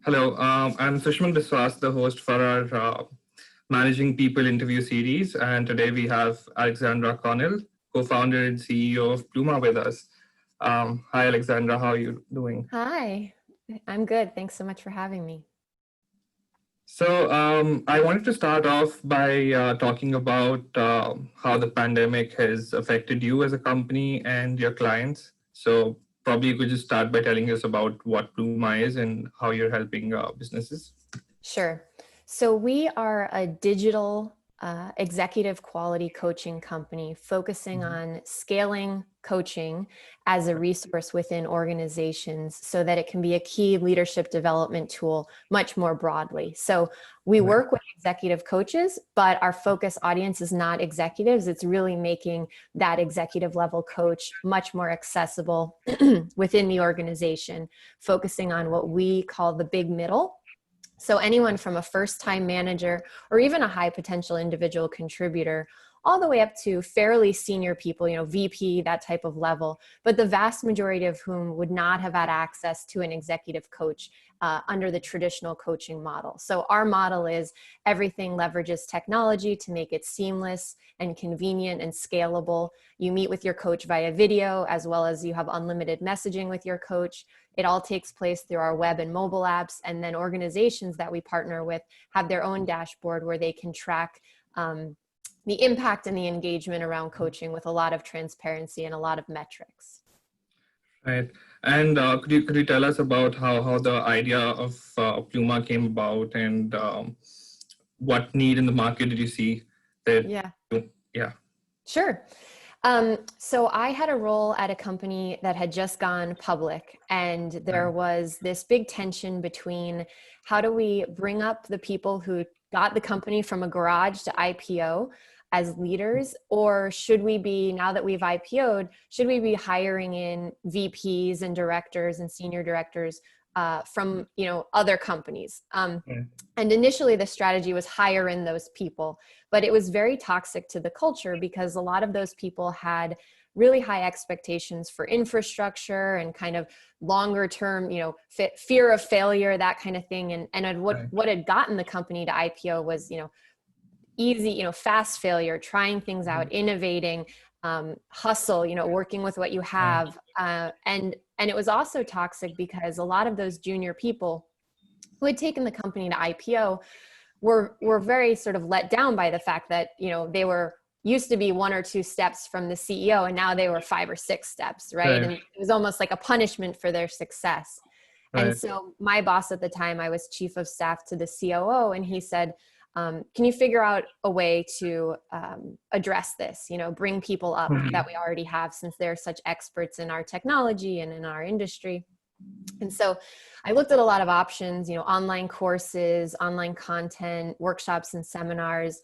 Hello, I'm Sushman Biswas, the host for our Managing People interview series. And today we have Alexandra Connell, co-founder and CEO of Pluma with us. Hi, Alexandra, how are you doing? Hi, I'm good. Thanks so much for having me. So I wanted to start off by talking about how the pandemic has affected you as a company and your clients. So probably you could just start by telling us about what Pluma is and how you're helping businesses. Sure. So we are a digital executive quality coaching company focusing on scaling coaching as a resource within organizations so that it can be a key leadership development tool much more broadly. So we work with executive coaches, but our focus audience is not executives. It's really making that executive level coach much more accessible within the organization, focusing on what we call the big middle. So anyone from a first-time manager or even a high potential individual contributor, all the way up to fairly senior people, VP, that type of level, but the vast majority of whom would not have had access to an executive coach under the traditional coaching model. So our model is everything leverages technology to make it seamless and convenient and scalable. You meet with your coach via video, as well as you have unlimited messaging with your coach. It all takes place through our web and mobile apps, and then organizations that we partner with have their own dashboard where they can track the impact and the engagement around coaching with a lot of transparency and a lot of metrics. Right. And could you tell us about how the idea of Pluma came about and what need in the market did you see that? Yeah. Sure. So I had a role at a company that had just gone public, and there was this big tension between how do we bring up the people who got the company from a garage to IPO as leaders, or should we be, now that we've IPO'd, should we be hiring in VPs and directors and senior directors from other companies? And initially the strategy was hire in those people, but it was very toxic to the culture because a lot of those people had really high expectations for infrastructure and kind of longer term, fear of failure, that kind of thing. And what had gotten the company to IPO was, easy, fast failure, trying things out, innovating, hustle, working with what you have. And it was also toxic because a lot of those junior people who had taken the company to IPO were very sort of let down by the fact that, they were used to be 1 or 2 steps from the CEO, and now they were 5 or 6 steps, right? And it was almost like a punishment for their success. And so my boss at the time, I was chief of staff to the COO, and he said, can you figure out a way to address this, bring people up that we already have, since they're such experts in our technology and in our industry. And so I looked at a lot of options, online courses, online content, workshops and seminars.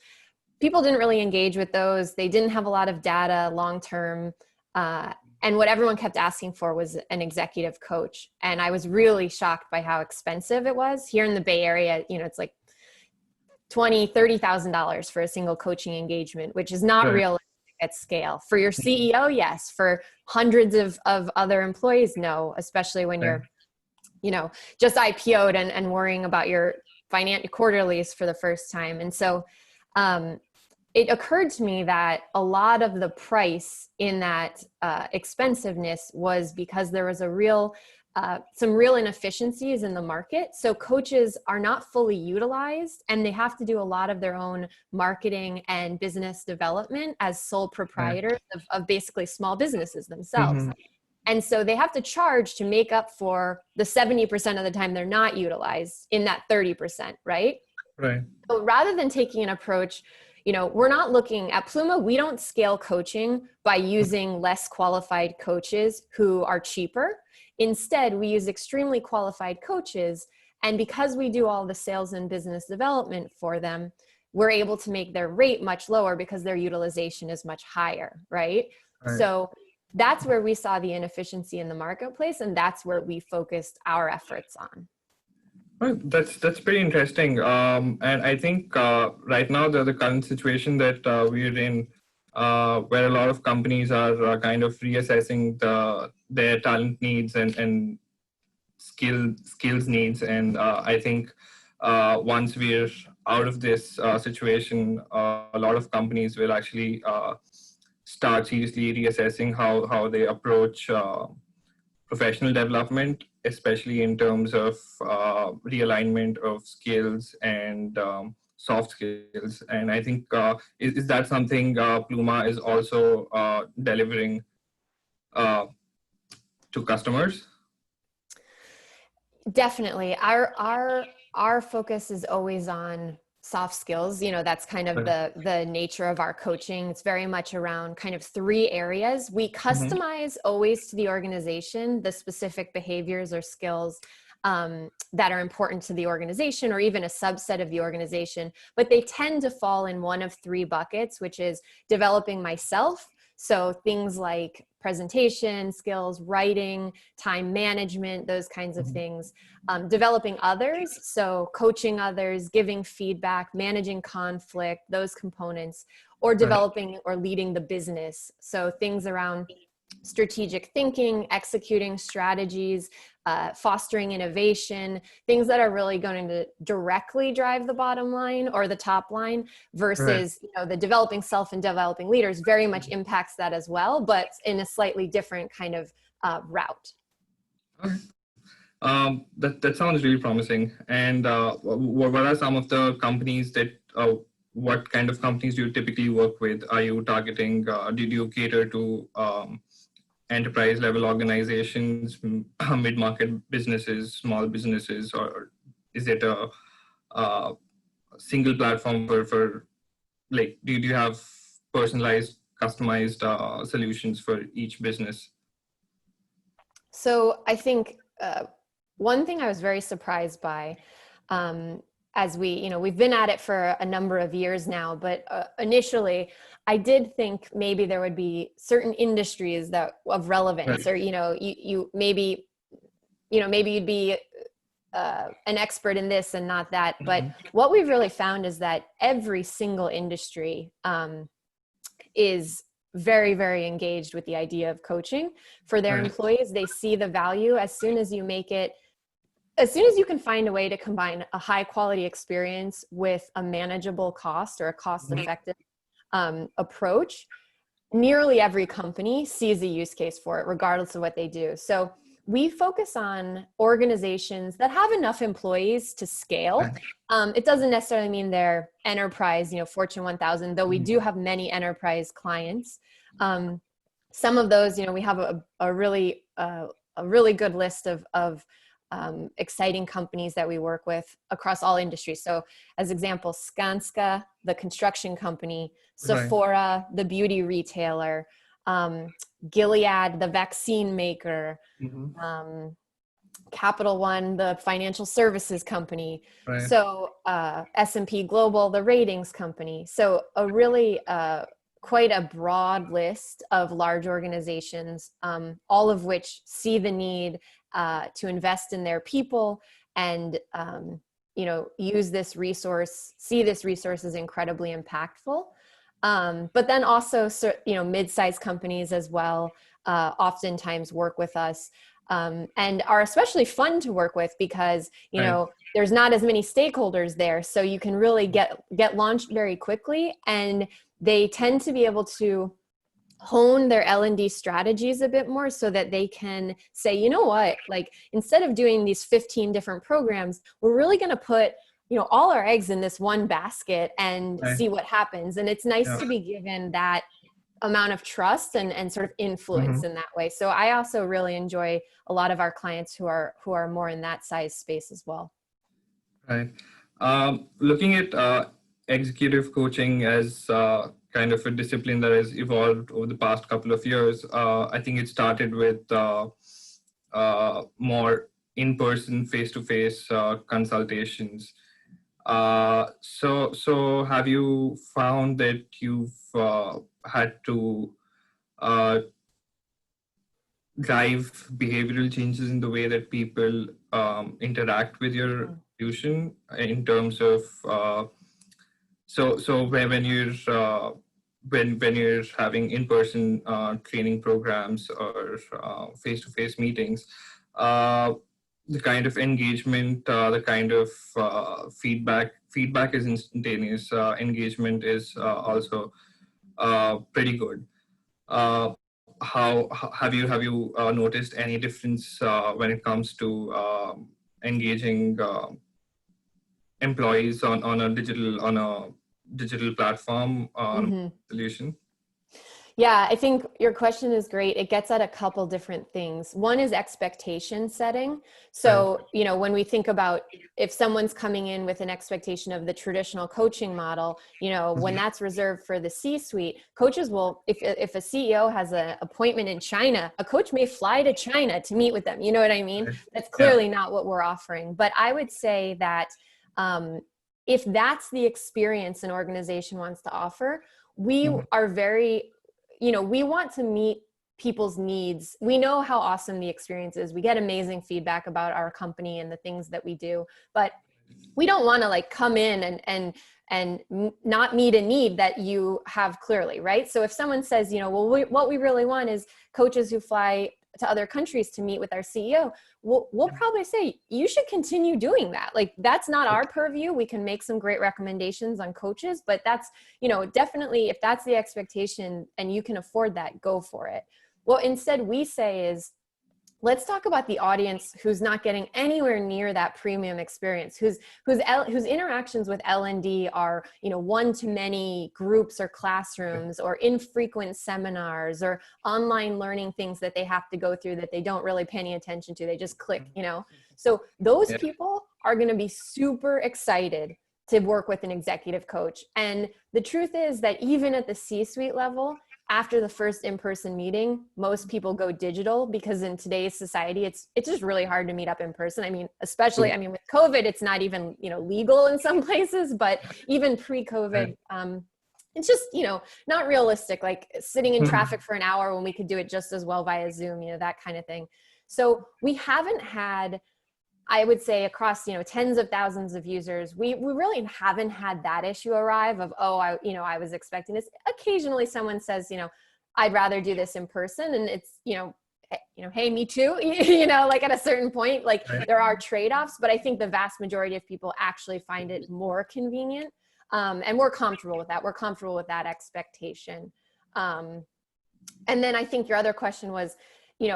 People didn't really engage with those. They didn't have a lot of data long-term. And what everyone kept asking for was an executive coach. And I was really shocked by how expensive it was. Here in the Bay Area, it's like $20,000, $30,000 for a single coaching engagement, which is not realistic at scale. For your CEO, yes. For hundreds of other employees, no, especially when you're, just IPO'd and worrying about your financial quarterlies for the first time. And so it occurred to me that a lot of the price in that expensiveness was because there was some real inefficiencies in the market. So coaches are not fully utilized, and they have to do a lot of their own marketing and business development as sole proprietors of basically small businesses themselves. And so they have to charge to make up for the 70% of the time they're not utilized in that 30%, right? Right. So rather than taking an approach, we're not looking at Pluma. We don't scale coaching by using less qualified coaches who are cheaper. Instead, we use extremely qualified coaches. And because we do all the sales and business development for them, we're able to make their rate much lower because their utilization is much higher, right? So that's where we saw the inefficiency in the marketplace, and that's where we focused our efforts on. Well, that's pretty interesting. And I think right now the current situation that we're in, where a lot of companies are kind of reassessing their talent needs and skills needs. And I think once we're out of this situation, a lot of companies will actually start seriously reassessing how they approach professional development, especially in terms of realignment of skills and soft skills. And I think is that something Pluma is also delivering uh, to customers? Definitely. Our focus is always on soft skills. You know, that's kind of Right. the nature of our coaching. It's very much around kind of three areas. We Mhm. customize always to the organization the specific behaviors or skills that are important to the organization, or even a subset of the organization, but they tend to fall in one of three buckets, which is developing myself. So things like presentation skills, writing, time management, those kinds of Mhm. things. Developing others, so coaching others, giving feedback, managing conflict, those components, or Right. developing or leading the business. So things around strategic thinking, executing strategies, fostering innovation, things that are really going to directly drive the bottom line or the top line, Right. versus, you know, the developing self and developing leaders very much impacts that as well, but in a slightly different kind of route. Okay. That sounds really promising. And what are some of the companies that what kind of companies do you typically work with? Are you targeting? Did you cater to enterprise level organizations, mid market businesses, small businesses, or is it a single platform for like? Do you have personalized, customized solutions for each business? So I think one thing I was very surprised by, as we've been at it for a number of years now, but initially I did think maybe there would be certain industries that of relevance, Right. or, you maybe, maybe you'd be an expert in this and not that. But Mhm. what we've really found is that every single industry is very, very engaged with the idea of coaching for their Right. employees. They see the value as soon as you can find a way to combine a high quality experience with a manageable cost or a cost Mhm. effective approach. Nearly every company sees a use case for it, regardless of what they do. So we focus on organizations that have enough employees to scale. Right. It doesn't necessarily mean they're enterprise, Fortune 1000, though we do Mhm. have many enterprise clients. Um, some of those, we have a really good list of exciting companies that we work with across all industries. So as example, Skanska, the construction company, Right. Sephora, the beauty retailer, Gilead, the vaccine maker, Mhm. um, Capital One, the financial services company. Right. So S&P Global, the ratings company. So a really quite a broad list of large organizations, all of which see the need to invest in their people and use this resource, see this resource as incredibly impactful. But then also, mid-sized companies as well oftentimes work with us, and are especially fun to work with because, Right. there's not as many stakeholders there. So you can really get launched very quickly, and they tend to be able to hone their L&D strategies a bit more so that they can say, you know what, like instead of doing these 15 different programs, we're really going to put, all our eggs in this one basket and Right. see what happens. And it's nice Yeah. to be given that amount of trust and sort of influence Mhm. in that way. So I also really enjoy a lot of our clients who are more in that size space as well. Right. Looking at executive coaching as kind of a discipline that has evolved over the past couple of years, I think it started with more in-person, face-to-face consultations. So have you found that you've had to uh, drive behavioral changes in the way that people interact with your institution in terms of so when you're when you're having in-person training programs or face-to-face meetings, uh, the kind of engagement, the kind of feedback is instantaneous. Engagement is also pretty good. Have you noticed any difference when it comes to engaging employees on a digital platform on a Mm-hmm. solution? Yeah, I think your question is great. It gets at a couple different things. One is expectation setting. Right. So, when we think about if someone's coming in with an expectation of the traditional coaching model, when that's reserved for the C-suite, coaches will, if a CEO has an appointment in China, a coach may fly to China to meet with them. You know what I mean? Right. That's Yeah. clearly not what we're offering. But I would say that if that's the experience an organization wants to offer, we Mhm. are very we want to meet people's needs. We know how awesome the experience is. We get amazing feedback about our company and the things that we do, but we don't want to like come in and not meet a need that you have clearly, right? So if someone says, well, what we really want is coaches who fly to other countries to meet with our CEO, we'll probably say you should continue doing that. Like that's not our purview. We can make some great recommendations on coaches, but that's, definitely if that's the expectation and you can afford that, go for it. What instead we say is, let's talk about the audience who's not getting anywhere near that premium experience, whose interactions with L&D are, one-to-many groups or classrooms or infrequent seminars or online learning things that they have to go through that they don't really pay any attention to. They just click, So those Yeah. people are going to be super excited to work with an executive coach. And the truth is that even at the C-suite level, after the first in-person meeting, most people go digital because in today's society, it's just really hard to meet up in person. I mean, especially, with COVID, it's not even, legal in some places, but even pre-COVID, it's just, not realistic, like sitting in traffic for an hour when we could do it just as well via Zoom, that kind of thing. So we haven't had, I would say across, tens of thousands of users, we really haven't had that issue arrive of, I was expecting this. Occasionally someone says, I'd rather do this in person. And it's, hey, me too, like at a certain point, like there are trade-offs, but I think the vast majority of people actually find it more convenient. And we're comfortable with that. We're comfortable with that expectation. And then I think your other question was,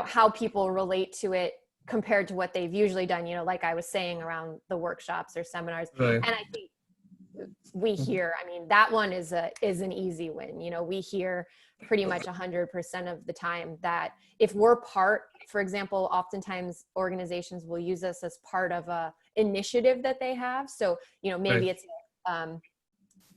how people relate to it compared to what they've usually done, like I was saying around the workshops or seminars. Right. And I think we hear, that one is an easy win. We hear pretty much 100% of the time that if we're part, for example, oftentimes organizations will use us as part of a initiative that they have. So, maybe it's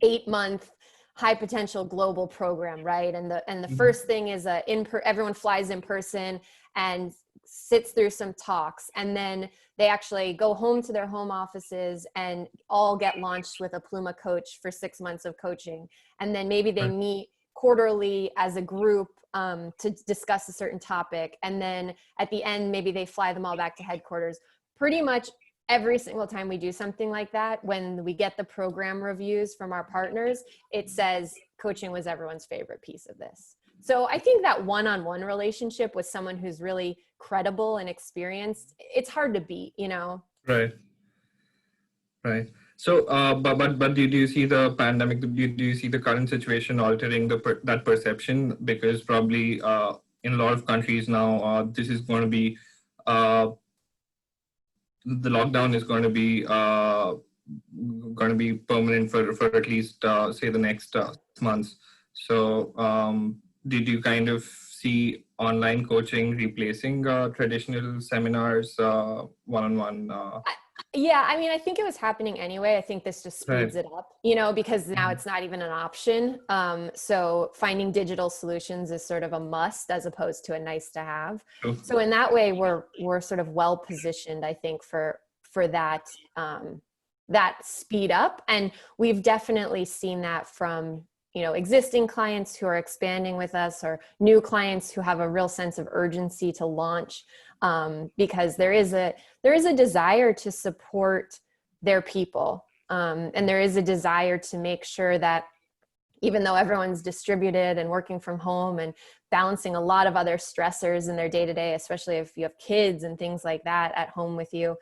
8-month high potential global program, right? And the first thing is everyone flies in person and sits through some talks, and then they actually go home to their home offices and all get launched with a Pluma coach for 6 months of coaching. And then maybe they meet quarterly as a group to discuss a certain topic. And then at the end, maybe they fly them all back to headquarters. Pretty much every single time we do something like that, when we get the program reviews from our partners, it says coaching was everyone's favorite piece of this. So I think that one-on-one relationship with someone who's really credible and experienced, it's hard to beat, Right. Right. So, but do you see the pandemic? Do you see the current situation altering that perception? Because probably in a lot of countries now, this is going to be the lockdown is going to be permanent for at least say the next months. So, did you kind of see online coaching replacing traditional seminars, one-on-one? Yeah, I think it was happening anyway. I think this just speeds it up, because now it's not even an option. So finding digital solutions is sort of a must as opposed to a nice to have. True. So in that way, we're sort of well positioned, I think, for that that speed up. And we've definitely seen that from existing clients who are expanding with us, or new clients who have a real sense of urgency to launch, because there is a desire to support their people, and there is a desire to make sure that even though everyone's distributed and working from home and balancing a lot of other stressors in their day-to-day, especially if you have kids and things like that at home with you,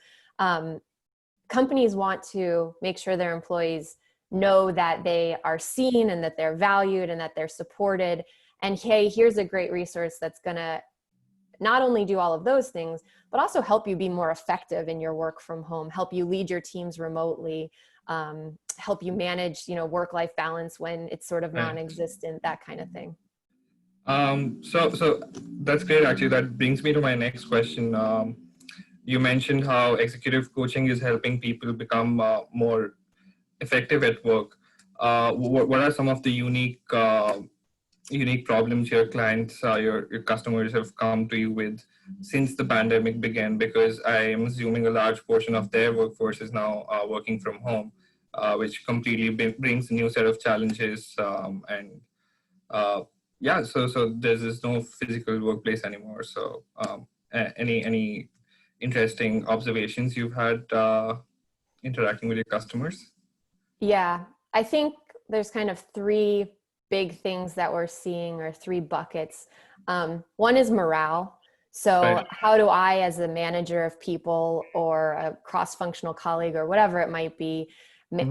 companies want to make sure their employees know that they are seen and that they're valued and that they're supported. And hey, here's a great resource that's going to not only do all of those things, but also help you be more effective in your work from home, help you lead your teams remotely, help you manage, work-life balance when it's sort of non-existent, that kind of thing. So that's great. Actually, that brings me to my next question. You mentioned how executive coaching is helping people become more effective at work. What are some of the unique problems your clients, your customers have come to you with since the pandemic began? Because I am assuming a large portion of their workforce is now working from home, which completely brings a new set of challenges. So there's no physical workplace anymore. So any interesting observations you've had interacting with your customers? Yeah, I think there's kind of three big things that we're seeing, or three buckets. One is morale. So Right. how do I, as a manager of people or a cross-functional colleague or whatever it might be,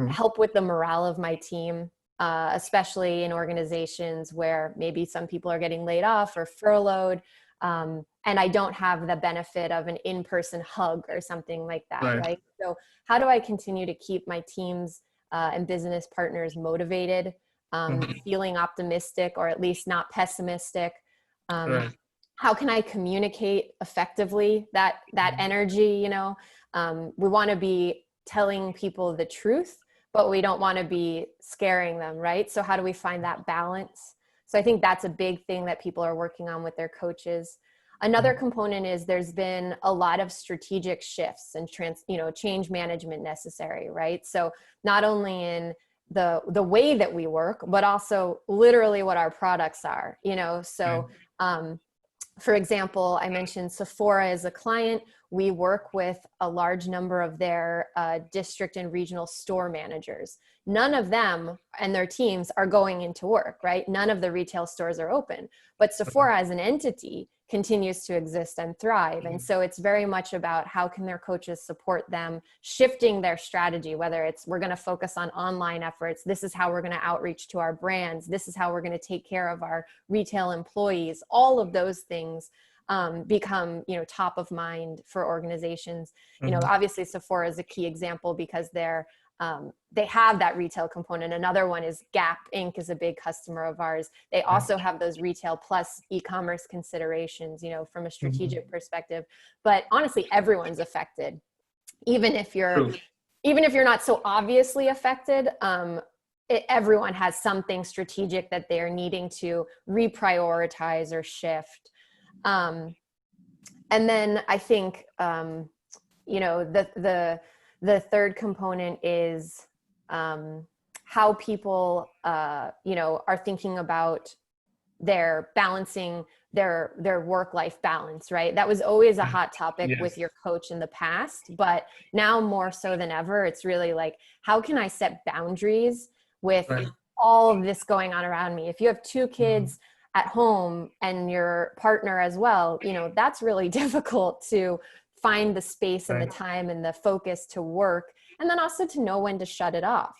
help with the morale of my team, especially in organizations where maybe some people are getting laid off or furloughed, and I don't have the benefit of an in-person hug or something like that, right? So how do I continue to keep my teams and business partners motivated, feeling optimistic, or at least not pessimistic? How can I communicate effectively that energy? We want to be telling people the truth, but we don't want to be scaring them, right? So how do we find that balance? So I think that's a big thing that people are working on with their coaches. Another component is there's been a lot of strategic shifts and change management necessary, right? So not only in the way that we work, but also literally what our products are, so for example, I mentioned Sephora as a client. We work with a large number of their district and regional store managers. None of them and their teams are going into work, right? None of the retail stores are open, but Sephora as an entity continues to exist and thrive. And so it's very much about how can their coaches support them shifting their strategy, whether it's we're going to focus on online efforts, this is how we're going to outreach to our brands, this is how we're going to take care of our retail employees. All of those things become, top of mind for organizations. Obviously Sephora is a key example because they have that retail component. Another one is Gap Inc. is a big customer of ours. They also have those retail plus e-commerce considerations, from a strategic perspective. But honestly, everyone's affected, even if you're not so obviously affected. Everyone has something strategic that they're needing to reprioritize or shift. And then I think, the third component is how people, are thinking about their balancing their work-life balance, right? That was always a hot topic with your coach in the past, but now more so than ever, it's really like, how can I set boundaries with all of this going on around me? If you have two kids at home and your partner as well, that's really difficult to find the space and the time and the focus to work, and then also to know when to shut it off.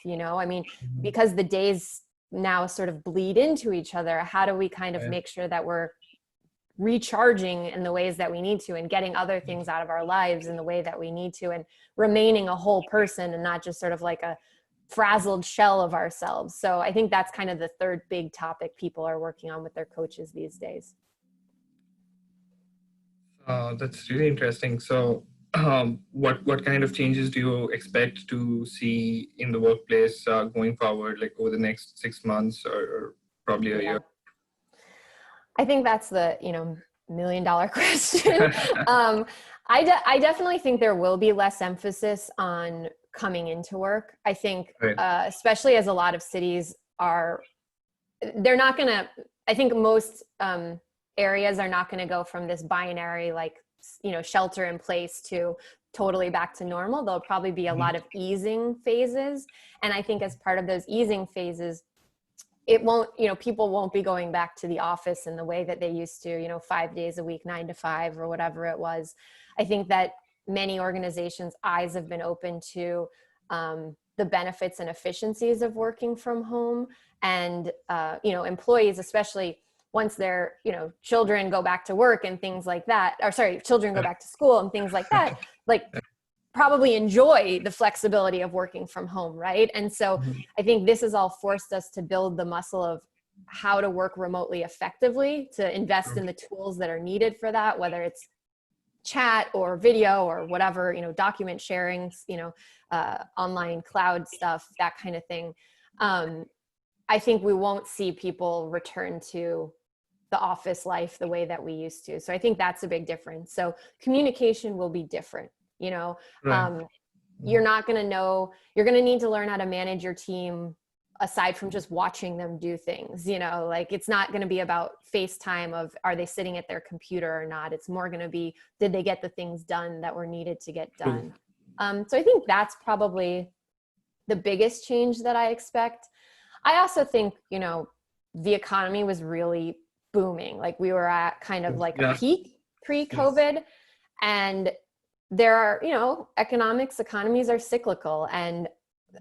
Because the days now sort of bleed into each other, how do we kind of make sure that we're recharging in the ways that we need to, and getting other things out of our lives in the way that we need to, and remaining a whole person and not just sort of like a frazzled shell of ourselves? So I think that's kind of the third big topic people are working on with their coaches these days. That's really interesting. So what kind of changes do you expect to see in the workplace going forward, like over the next 6 months or probably a year? I think that's the, $1 million question. I definitely think there will be less emphasis on coming into work. I think, especially as a lot of cities they're not going to, I think most areas are not going to go from this binary, shelter in place to totally back to normal. There'll probably be a lot of easing phases. And I think as part of those easing phases, it won't, people won't be going back to the office in the way that they used to, 5 days a week, 9 to 5 or whatever it was. I think that many organizations' eyes have been open to the benefits and efficiencies of working from home, and employees, especially once their children go back to work and things like that, or sorry, children go back to school and things like that, like probably enjoy the flexibility of working from home, right? And so I think this has all forced us to build the muscle of how to work remotely effectively, to invest in the tools that are needed for that, whether it's chat or video or whatever, document sharing, online cloud stuff, that kind of thing. I think we won't see people return to the office life the way that we used to. So I think that's a big difference. So communication will be different. Right. You're not going to know, you're going to need to learn how to manage your team aside from just watching them do things, like it's not going to be about FaceTime of are they sitting at their computer or not. It's more going to be, did they get the things done that were needed to get done? So I think that's probably the biggest change that I expect. I also think, the economy was really booming. Like we were at kind of like a peak pre-COVID, and there are, economies are cyclical, and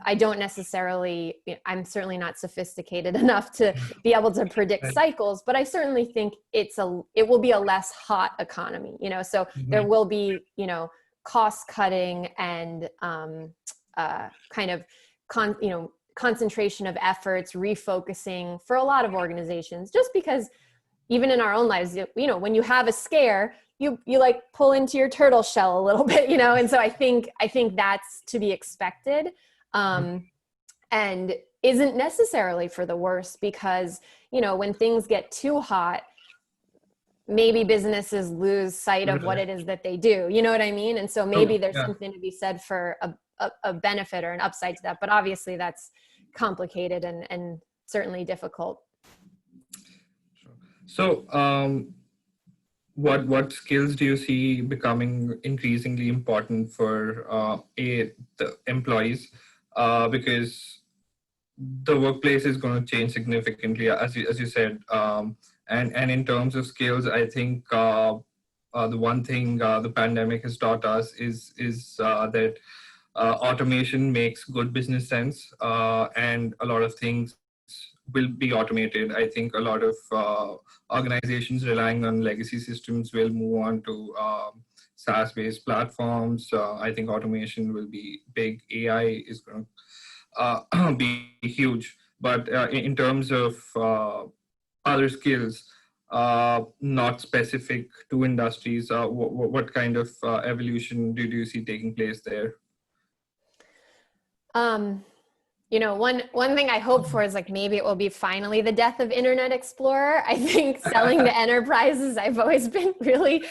I don't necessarily, I'm certainly not sophisticated enough to be able to predict cycles, but I certainly think it will be a less hot economy, so there will be, cost cutting and kind of concentration of efforts, refocusing for a lot of organizations, just because even in our own lives, when you have a scare, you like pull into your turtle shell a little bit, and so I think that's to be expected, and isn't necessarily for the worse, because when things get too hot, maybe businesses lose sight of what it is that they do, you know what I mean? And so maybe there's something to be said for a benefit or an upside to that, but obviously that's complicated and certainly difficult. So, what skills do you see becoming increasingly important for the employees? Because the workplace is going to change significantly, as you said. And in terms of skills, I think the one thing the pandemic has taught us is that automation makes good business sense, and a lot of things will be automated. I think a lot of organizations relying on legacy systems will move on to SaaS-based platforms. I think automation will be big. AI is going to be huge. But in terms of other skills, not specific to industries, what kind of evolution do you see taking place there? One thing I hope for is like maybe it will be finally the death of Internet Explorer. I think selling to enterprises, I've always been really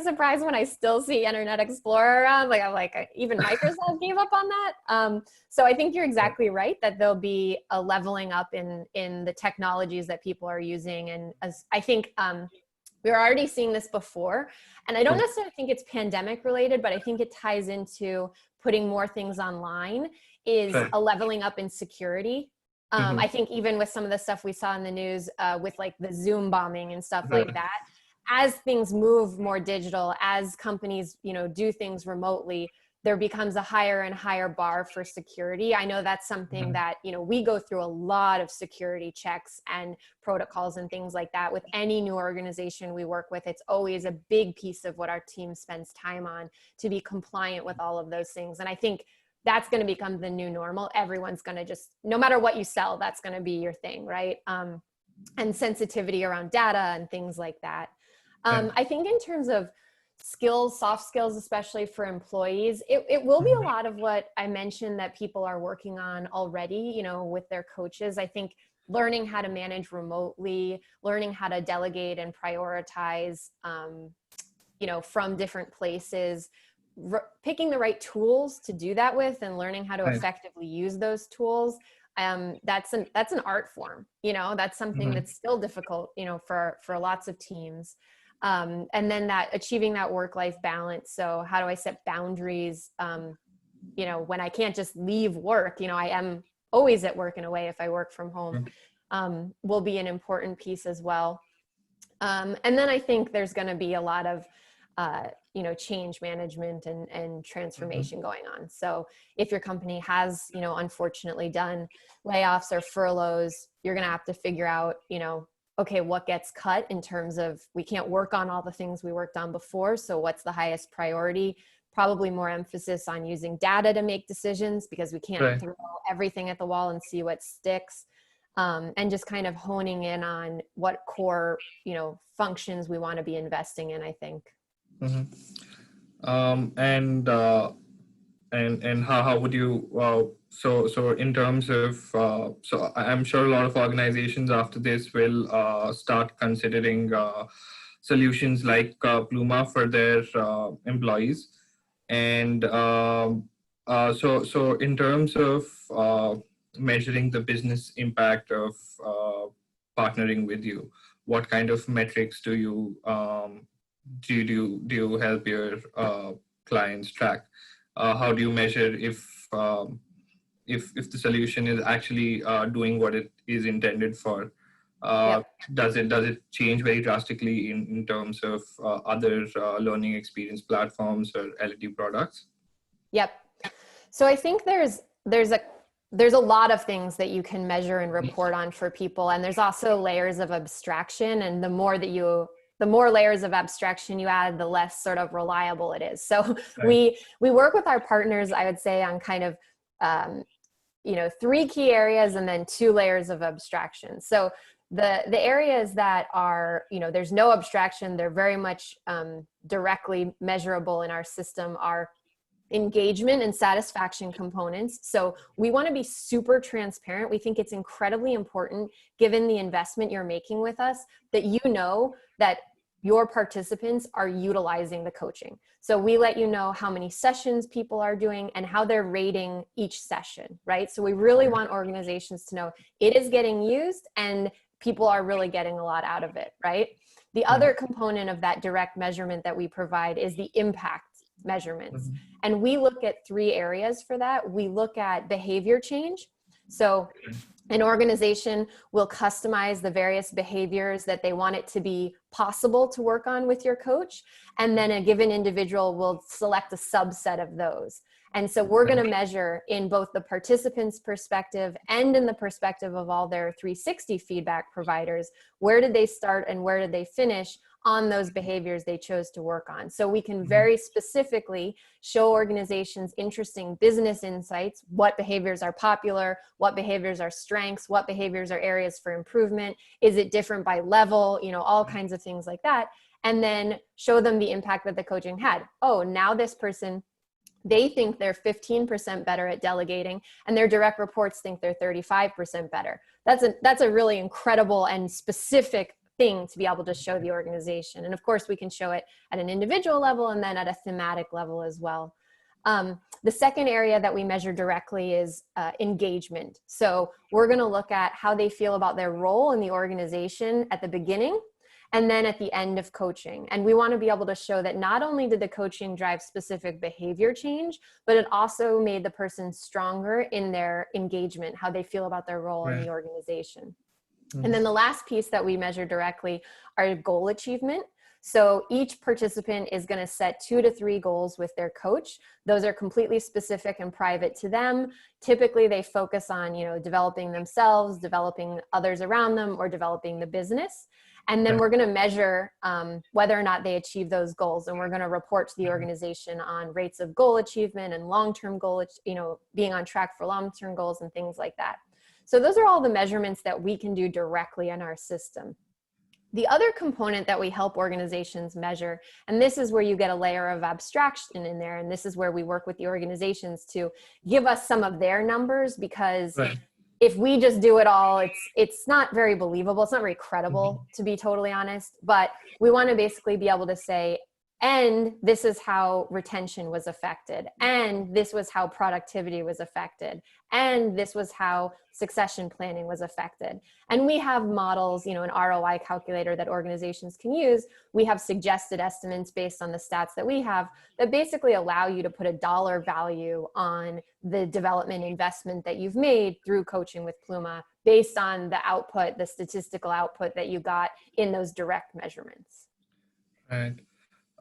surprised when I still see Internet Explorer around. Like I'm like, even Microsoft gave up on that. So I think you're exactly right that there'll be a leveling up in the technologies that people are using, and as I think we were already seeing this before, and I don't necessarily think it's pandemic related, but I think it ties into putting more things online, is a leveling up in security. I think even with some of the stuff we saw in the news with like the Zoom bombing and stuff like that, as things move more digital, as companies, do things remotely, there becomes a higher and higher bar for security. I know that's something that, we go through a lot of security checks and protocols and things like that with any new organization we work with. It's always a big piece of what our team spends time on, to be compliant with all of those things. And I think that's going to become the new normal. Everyone's going to just, no matter what you sell, that's going to be your thing, right? And sensitivity around data and things like that. I think in terms of skills, soft skills, especially for employees, it will be a lot of what I mentioned that people are working on already, with their coaches. I think learning how to manage remotely, learning how to delegate and prioritize, from different places, picking the right tools to do that with, and learning how to effectively use those tools. That's an art form, that's something that's still difficult, for lots of teams. And then that achieving that work-life balance. So how do I set boundaries, when I can't just leave work, I am always at work in a way if I work from home, will be an important piece as well. And then I think there's going to be a lot of, change management and transformation going on. So if your company has, unfortunately done layoffs or furloughs, you're going to have to figure out, okay, what gets cut in terms of, we can't work on all the things we worked on before. So what's the highest priority? Probably more emphasis on using data to make decisions, because we can't throw everything at the wall and see what sticks. And just kind of honing in on what core, functions we want to be investing in, I think. And how would you, so in terms of, so I'm sure a lot of organizations after this will start considering solutions like Pluma for their employees. And so in terms of measuring the business impact of partnering with you, what kind of metrics do you help your clients track? How do you measure if the solution is actually doing what it is intended for? Does it change very drastically in terms of other learning experience platforms or L&D products? Yep. So I think there's a lot of things that you can measure and report on for people, and there's also layers of abstraction, and the more layers of abstraction you add, the less sort of reliable it is. So we work with our partners, I would say, on kind of, 3 key areas and then 2 layers of abstraction. So the areas that are, there's no abstraction, they're very much directly measurable in our system, are engagement and satisfaction components. So we want to be super transparent. We think it's incredibly important, given the investment you're making with us, that that your participants are utilizing the coaching. So we let you know how many sessions people are doing and how they're rating each session, right? So we really want organizations to know it is getting used and people are really getting a lot out of it, right? The other component of that direct measurement that we provide is the impact measurements. And we look at 3 areas for that. We look at behavior change. So an organization will customize the various behaviors that they want it to be possible to work on with your coach. And then a given individual will select a subset of those. And so we're going to measure in both the participants' perspective and in the perspective of all their 360 feedback providers, where did they start and where did they finish on those behaviors they chose to work on. So we can very specifically show organizations interesting business insights, what behaviors are popular, what behaviors are strengths, what behaviors are areas for improvement, is it different by level, all kinds of things like that. And then show them the impact that the coaching had. Oh, now this person, they think they're 15% better at delegating and their direct reports think they're 35% better. That's a really incredible and specific thing to be able to show the organization. And of course, we can show it at an individual level and then at a thematic level as well. The second area that we measure directly is engagement. So we're going to look at how they feel about their role in the organization at the beginning and then at the end of coaching. And we want to be able to show that not only did the coaching drive specific behavior change, but it also made the person stronger in their engagement, how they feel about their role in the organization. And then the last piece that we measure directly are goal achievement. So each participant is going to set 2 to 3 goals with their coach. Those are completely specific and private to them. Typically, they focus on, developing themselves, developing others around them, or developing the business. And then we're going to measure whether or not they achieve those goals. And we're going to report to the organization on rates of goal achievement and long-term goal, being on track for long-term goals and things like that. So those are all the measurements that we can do directly in our system. The other component that we help organizations measure, and this is where you get a layer of abstraction in there, and this is where we work with the organizations to give us some of their numbers, because if we just do it all, it's not very believable. It's not very credible, to be totally honest. But we want to basically be able to say, and this is how retention was affected, and this was how productivity was affected, and this was how succession planning was affected. And we have models, an ROI calculator that organizations can use. We have suggested estimates based on the stats that we have that basically allow you to put a dollar value on the development investment that you've made through coaching with Pluma based on the output, the statistical output that you got in those direct measurements. Right.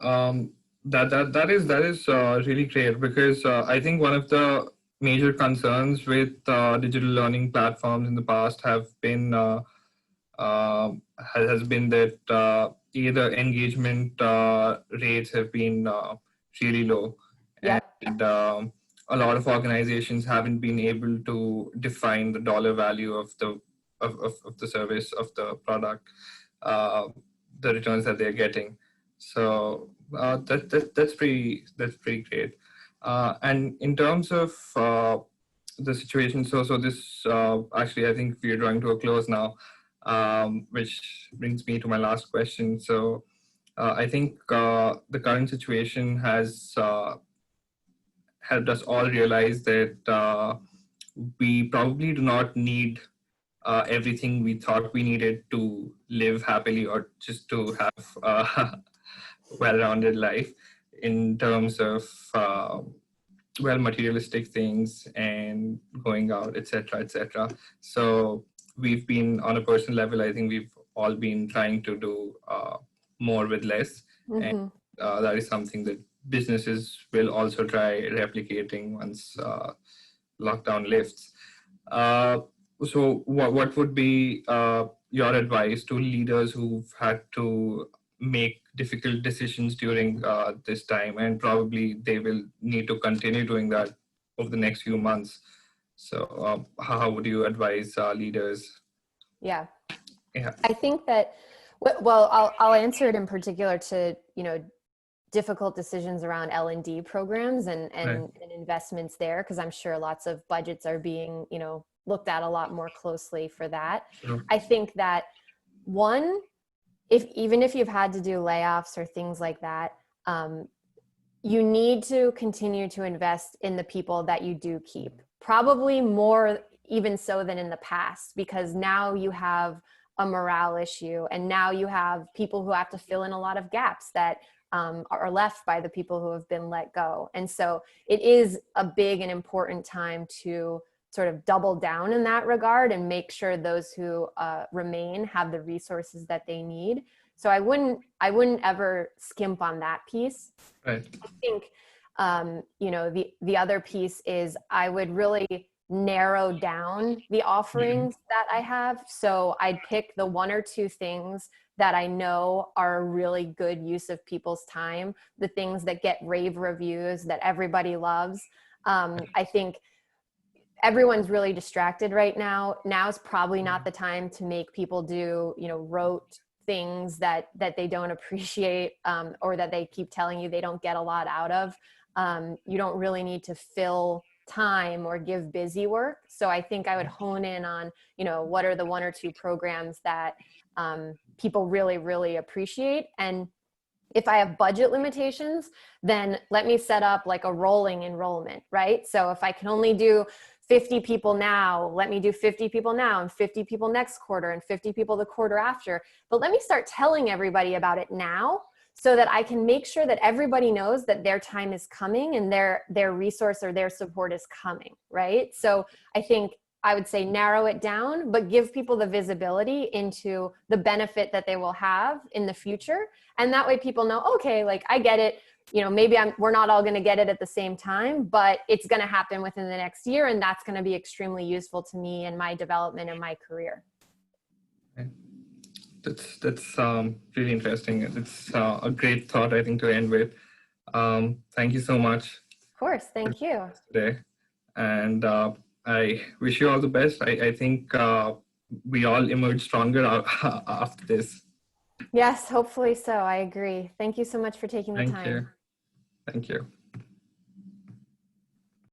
That is really great, because I think one of the major concerns with digital learning platforms in the past has been that either engagement rates have been really low, Yep. and a lot of organizations haven't been able to define the dollar value of the service, of the product, uh, the returns that they're getting. So that's pretty great. And in terms of the situation, so this actually, I think we're drawing to a close now, which brings me to my last question. So I think the current situation has helped us all realize that we probably do not need everything we thought we needed to live happily, or just to have well-rounded life, in terms of materialistic things and going out, etc., etc. So we've been, on a personal level, I think we've all been trying to do more with less, and that is something that businesses will also try replicating once lockdown lifts. So what would be your advice to leaders who've had to make difficult decisions during this time, and probably they will need to continue doing that over the next few months? So how would you advise leaders? Yeah. Yeah. I think that, well, I'll answer it in particular to, difficult decisions around L&D programs and investments there, because I'm sure lots of budgets are being, looked at a lot more closely for that. Sure. I think that one, even if you've had to do layoffs or things like that, you need to continue to invest in the people that you do keep, probably more even so than in the past, because now you have a morale issue, and now you have people who have to fill in a lot of gaps that are left by the people who have been let go. And so it is a big and important time to sort of double down in that regard and make sure those who remain have the resources that they need. So I wouldn't ever skimp on that piece. Right. I think, the other piece is I would really narrow down the offerings that I have. So I'd pick the one or two things that I know are a really good use of people's time, the things that get rave reviews that everybody loves. I think everyone's really distracted right now. Now is probably not the time to make people do, rote things that they don't appreciate, or that they keep telling you they don't get a lot out of. You don't really need to fill time or give busy work. So I think I would hone in on, what are the one or two programs that people really, really appreciate. And if I have budget limitations, then let me set up like a rolling enrollment, right? So if I can only do 50 people now, let me do 50 people now, and 50 people next quarter, and 50 people the quarter after. But let me start telling everybody about it now, so that I can make sure that everybody knows that their time is coming and their resource or their support is coming, right? So I think I would say narrow it down, but give people the visibility into the benefit that they will have in the future. And that way people know, okay, like I get it. Maybe we're not all going to get it at the same time, but it's going to happen within the next year. And that's going to be extremely useful to me in my development and my career. Okay. That's really interesting. It's a great thought, I think, to end with. Thank you so much. Of course. Thank you. Today. And I wish you all the best. I think we all emerge stronger after this. Yes, hopefully so. I agree. Thank you so much for taking the time. Thank you. Thank you.